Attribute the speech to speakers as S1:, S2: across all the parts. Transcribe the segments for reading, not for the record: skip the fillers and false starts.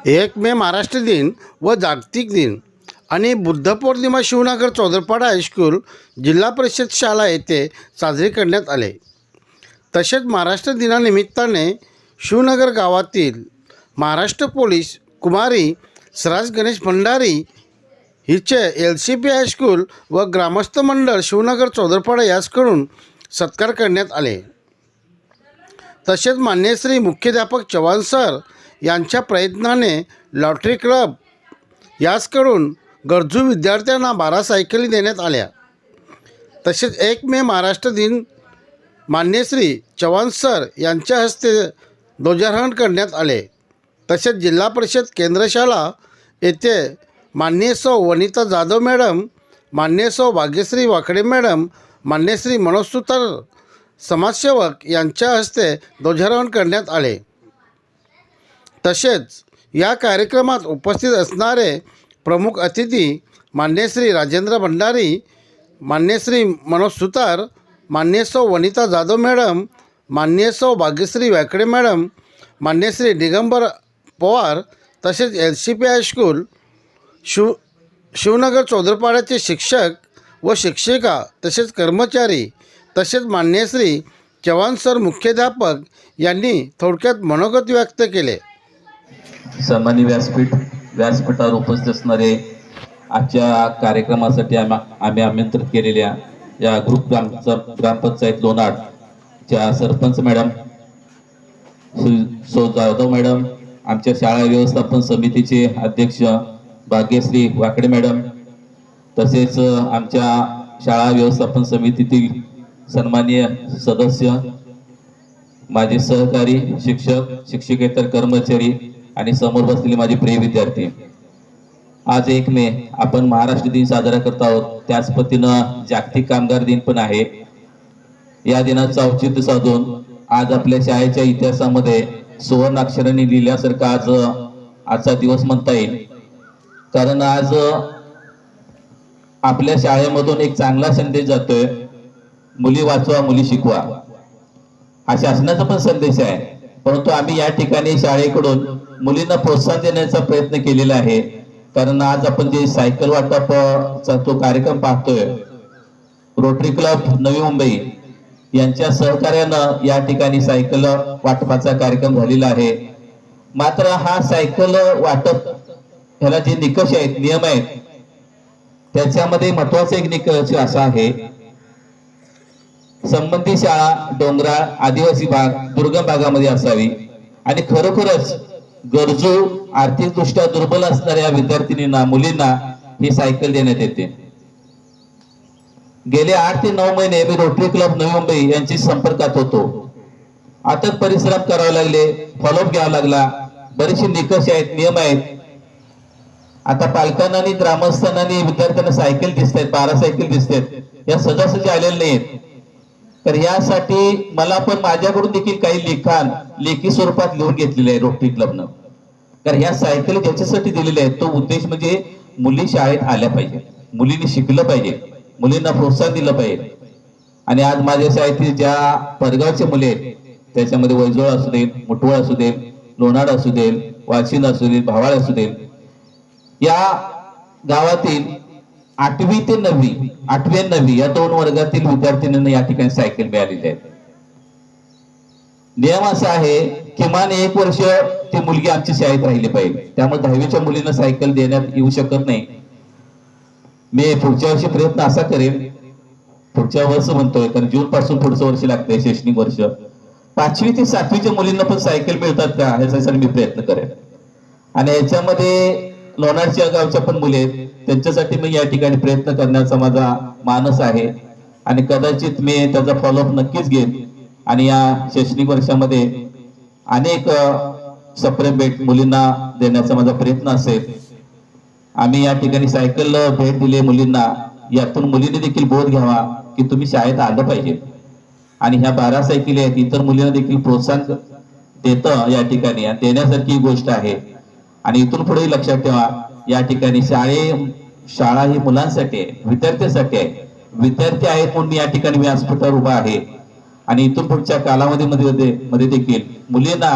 S1: 1 मे महाराष्ट्र दिन व जागतिक दिन आणि बुद्ध पौर्णिमा शिवनगर चौदरपाडा हायस्कूल जिल्हा परिषद शाळा येथे साजरे करण्यात आले. तसेच महाराष्ट्र दिनानिमित्ताने शिवनगर गावातील महाराष्ट्र पोलीस कुमारी सराज गणेश भंडारी हिचे LCP हायस्कूल व ग्रामस्थ मंडळ शिवनगर चौदरपाडा यासकडून सत्कार करण्यात आले. तसेच मान्य श्री मुख्याध्यापक चव्हाण सर यांच्या प्रयत्नाने लॉटरी क्लब यासकडून गरजू विद्यार्थ्यांना 12 सायकली देण्यात आल्या. तसेच 1 मे महाराष्ट्र दिन मान्य श्री चव्हाण सर यांच्या हस्ते ध्वजारोहण करण्यात आले. तसेच जिल्हा परिषद केंद्रशाळा येथे मान्य सौ वनिता जाधव मॅडम, मान्य सौ भाग्यश्री वाकडे मॅडम, मान्य श्री मनोज सुतार समाजसेवक यांच्या हस्ते ध्वजारोहण करण्यात आले. तसेच या कार्यक्रमात उपस्थित असणारे प्रमुख अतिथी मान्य श्री राजेंद्र भंडारी, मान्य श्री मनोज सुतार, मान्य सौ वनिता जाधव मॅडम, मान्य सौ भाग्यश्री वाकडे मॅडम, मान्य श्री दिगंबर पवार, तसेच LCP हायस्कूल शिवनगर चौदरपाड्याचे शिक्षक व शिक्षिका तसेच कर्मचारी, तसेच मान्य श्री चव्हाण सर मुख्याध्यापक यांनी थोडक्यात मनोगत व्यक्त केले.
S2: सन्मानी व्यासपीठावर उपस्थित असणारे आजच्या कार्यक्रमासाठी आम्ही आमंत्रित केलेल्या या ग्रुप ग्रामपंचायत लोणारच्या सरपंच मॅडम सौ जाधव मॅडम, आमच्या शाळा व्यवस्थापन समितीचे अध्यक्ष भाग्यश्री वाकडे मॅडम, तसेच आमच्या शाळा व्यवस्थापन समितीतील सन्माननीय सदस्य, माझे सहकारी शिक्षक, शिक्षकेतर कर्मचारी आणि समोर बसलेले माझे प्रिय विद्यार्थी. आज 1 मे आपण महाराष्ट्र दिन साजरा करत आहोत. त्याच पद्धतीनं जागतिक कामगार दिन पण आहे. या दिनाचं औचित्य साधून आज आपल्या शाळेच्या इतिहासामध्ये सुवर्ण अक्षरांनी लिहिल्यासारखं आजचा दिवस म्हणता येईल. कारण आज आपल्या शाळेमधून एक चांगला संदेश जातोय, मुली वाचवा मुली शिकवा. हा शासनाचा पण संदेश आहे, परंतु आम्ही या ठिकाणी शाळेकडून मुलींना प्रोत्साहन देण्याचा प्रयत्न केलेला आहे. कारण आज आपण जे सायकल वाटपचा तो कार्यक्रम पाहतोय, रोटरी क्लब नवी मुंबई यांच्या सहकार्यानं या ठिकाणी सायकल वाटपाचा कार्यक्रम झालेला आहे. मात्र हा सायकल वाटप ह्याला जे निकष आहेत, नियम आहेत, त्याच्यामध्ये महत्वाचा एक निकष असा आहे, संबंधित शाळा डोंगराळ, आदिवासी भाग, दुर्गम भागामध्ये असावी आणि खरोखरच गरजू, आर्थिकदृष्ट्या दुर्बल असणाऱ्या विद्यार्थिनींना, मुलींना ही सायकल देण्यात येते. गेले 8 ते 9 महिने मी रोटरी क्लब नवी मुंबई यांची संपर्कात होतो. अथक परिश्रम करावे लागले, फॉलोअप घ्यावा लागला, बरेचसे निकष आहेत, नियम आहेत. आता पालकांना आणि ग्रामस्थांना आणि विद्यार्थ्यांना सायकल दिसतात, 12 सायकल दिसतात, या सहजासहजी आलेल्या नाहीत. तर यासाठी मला पण माझ्याकडून देखील काही लिखाण लेखी स्वरूपात लिहून घेतलेले आहे रोटरी क्लबनं. कारण ह्या सायकल ज्याच्यासाठी दिलेल्या आहेत, तो उद्देश म्हणजे मुली शाळेत आल्या पाहिजे, मुलींनी शिकलं पाहिजे, मुलींना प्रोत्साहन दिलं पाहिजे. आणि आज माझ्या शाळेतील ज्या परगावचे मुले आहेत, त्याच्यामध्ये वैजोळ असू देल, मुठवळ असू देल, लोणाड असू देल, वाशिंद असू देल, भावाळ असू देल, या गावातील 8वी ते 9वी या 2 वर्गातील विद्यार्थ्यांना या ठिकाणी सायकल मिळालेली आहे. नियम असा आहे, किमान 1 वर्ष ती मुलगी आमची शाळेत राहिली पाहिजे. त्यामुळे 10वीच्या मुलींना सायकल देण्यात येऊ शकत नाही. मी पुढच्या वर्षी प्रयत्न असा करेन, पुढच्या वर्ष म्हणतोय कारण जून पासून पुढचं वर्ष लागतंय, शैक्षणिक वर्ष, 5वी ते 7वीच्या मुलींना पण सायकल मिळतात का ह्याच्यासाठी मी प्रयत्न करेन. आणि याच्यामध्ये लोणारच्या गावच्या पण मुली आहेत, त्यांच्यासाठी मी या ठिकाणी प्रयत्न करण्याचा माझा मानस आहे. आणि कदाचित मी त्याचा फॉलोअप नक्कीच घेईन. आणि या शैक्षणिक वर्षामध्ये अनेक सप्रेम भेट मुलींना देण्याचा माझा प्रयत्न असेल. आम्ही या ठिकाणी सायकल भेट दिली मुलींना, यातून मुलींनी देखील बोध घ्यावा की तुम्ही शाळेत आलं पाहिजे. आणि ह्या 12 सायकली आहेत, इतर मुलींना देखील प्रोत्साहन देतं या ठिकाणी, देण्यासारखी ही गोष्ट आहे. आणि इथून पुढे लक्षात ठेवा, या ठिकाणी शाळा ही मुलांसाठी आहे, विद्यार्थ्यांसाठी आहे. विद्यार्थी आहेत म्हणून या ठिकाणी व्यासपीठावर उभा आहे. आणि इथून पुढच्या कालावधीमध्ये देखील मुलींना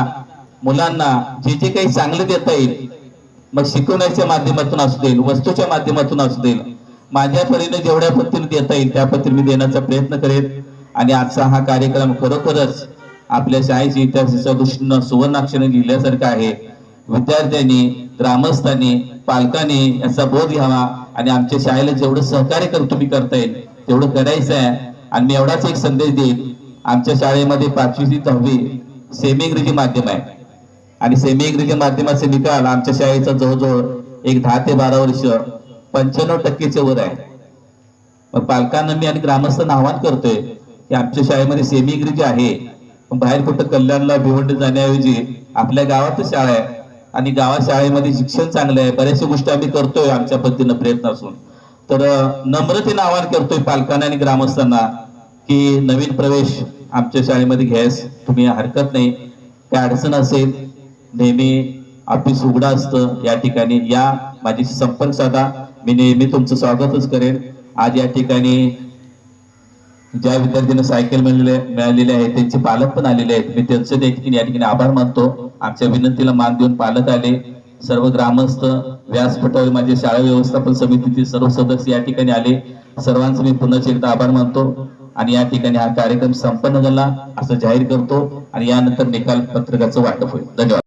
S2: मुलांना जे जे काही चांगलं देता येईल, मग शिकवण्याच्या माध्यमातून असू देईल, वस्तूच्या माध्यमातून असू देईल, माझ्या परीने जेवढ्या पद्धतीने देता येईल त्या पद्धतीने मी देण्याचा प्रयत्न करेन. आणि आजचा हा कार्यक्रम खरोखरच आपल्या शाळेच्या इतिहासाच्या दृष्टीनं सुवर्णाक्षराने लिहिल्यासारखं आहे. विद्यार्थ्यांनी, ग्रामस्थांनी, पालकांनी याचा बोध घ्यावा आणि आमच्या शाळेला जेवढं सहकार्य तुम्ही करता येईल तेवढं करायचं आहे. आणि मी एवढाच एक संदेश देईन, आमच्या शाळेमध्ये 5वी ते 10वी सेमी इंग्रजी माध्यम आहे आणि सेमी इंग्रजी माध्यमाचे निकाल आमच्या शाळेचा जवळजवळ एक 10 ते 12 वर्ष 95% वर आहे. मग पालकांना मी आणि ग्रामस्थांना आवाहन करतोय की आमच्या शाळेमध्ये सेमी इंग्रजी आहे, पण बाहेर कुठं कल्याणला भिवंडी जाण्याऐवजी आपल्या गावातच शाळा आहे आणि गावात शाळेमध्ये शिक्षण चांगलं आहे. बऱ्याचशा गोष्टी आम्ही करतोय आमच्या पद्धतीनं प्रयत्न असून. तर नम्रतेने आवाहन करतोय पालकांना आणि ग्रामस्थांना की नवीन प्रवेश आमच्या शाळेमध्ये घ्यायस तुम्ही हरकत नाही. काय अडचण असेल नेहमी ऑफिस उघडं असतं, या ठिकाणी या, माझ्याशी संपर्क साधा, मी नेहमी तुमचं स्वागतच करेन. आज या ठिकाणी ज्या विद्यार्थ्यांना सायकल मिळालेले आहे त्यांचे पालक पण आलेले आहेत, मी त्यांचे देखील या ठिकाणी आभार मानतो. आमच्या विनंतीला मान देऊन पालक आले, सर्व ग्रामस्थ, व्यासपीठावर माझे शाळा व्यवस्थापन समितीतील सर्व सदस्य या ठिकाणी आले, सर्वांचे मी पुन्हा एकदा आभार मानतो. आणि या ठिकाणी हा कार्यक्रम संपन्न झाला असं जाहीर करतो आणि यानंतर निकाल पत्रकाचं वाटप होईल. धन्यवाद.